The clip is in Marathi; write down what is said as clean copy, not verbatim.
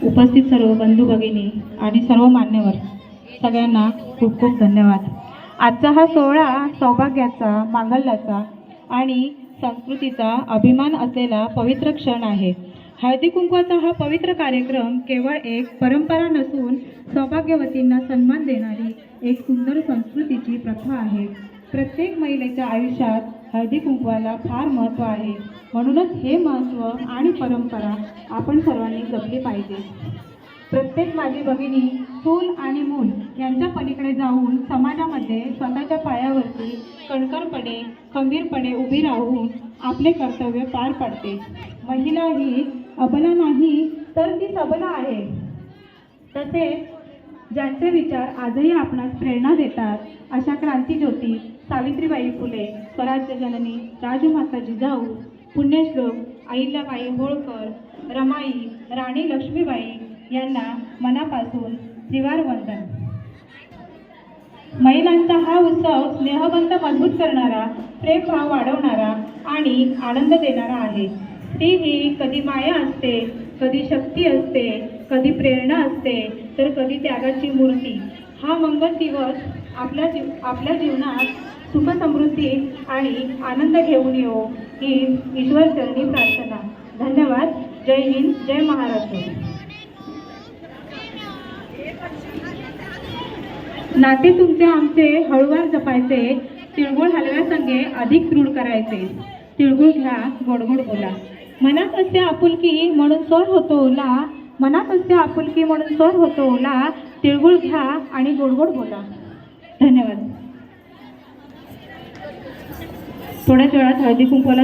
उपस्थित सर्व बंधू भगिनी आणि सर्व मान्यवर सगळ्यांना खूप खूप धन्यवाद। आजचा हा सोहळा सौभाग्याचा, मांगल्याचा आणि संस्कृतीचा अभिमान असलेला पवित्र क्षण आहे। हळदी कुंकवाचा हा पवित्र कार्यक्रम केवळ एक परंपरा नसून सौभाग्यवतींना सन्मान देणारी एक सुंदर संस्कृतीची प्रथा आहे। प्रत्येक महिलेच्या आयुष्यात हळदी कुंकवाला फार महत्त्व आहे, म्हणूनच हे महत्त्व आणि परंपरा आपण सर्वांनी जपली पाहिजे। प्रत्येक माझी भगिनी चूल आणि मूल यांच्या पलीकडे जाऊन समाजामध्ये स्वतःच्या पायावरती कणखरपणे खंबीरपणे उभी राहून आपले कर्तव्य पार पाडते। महिला ही अबला नाही तर ती सबला आहे। तसेच ज्यांचे विचार आजही आपणास प्रेरणा देतात अशा क्रांतिज्योती सावित्रीबाई फुले, स्वराज्य जननी राजमाता जिजाऊ, पुण्यश्लोक अहिल्याबाई होळकर, रमाई, राणी लक्ष्मीबाई यांना मनापासून त्रिवार वंदन। महिलांचा हा उत्सव स्नेहबंध मजबूत करणारा, प्रेमभाव वाढवणारा आणि आनंद देणारा आहे। स्त्री ही कधी माया असते, कधी शक्ती असते, कधी प्रेरणा असते, तर कधी त्यागाची मूर्ती। हा मंगल दिवस आपल्या जीवनात सुख समृद्धी आणि आनंद घेऊन येवो ही ईश्वर चरणी प्रार्थना। धन्यवाद। जय हिंद, जय महाराष्ट्र। नाते तुमचे आमचे हळूवार जपायचे, तिळगुळ हलव्यासंगे अधिक दृढ करायचे। तिळगुळ घ्या, गोडगोड बोला, मनात असते आपुलकी म्हणून स्वर होतो ओला, मनात असते आपुलकी म्हणून स्वर होतो ओला, तिळगुळ घ्या आणि गोडगोड बोला। धन्यवाद। थोड्याच वेळात हळदी कुंकवाला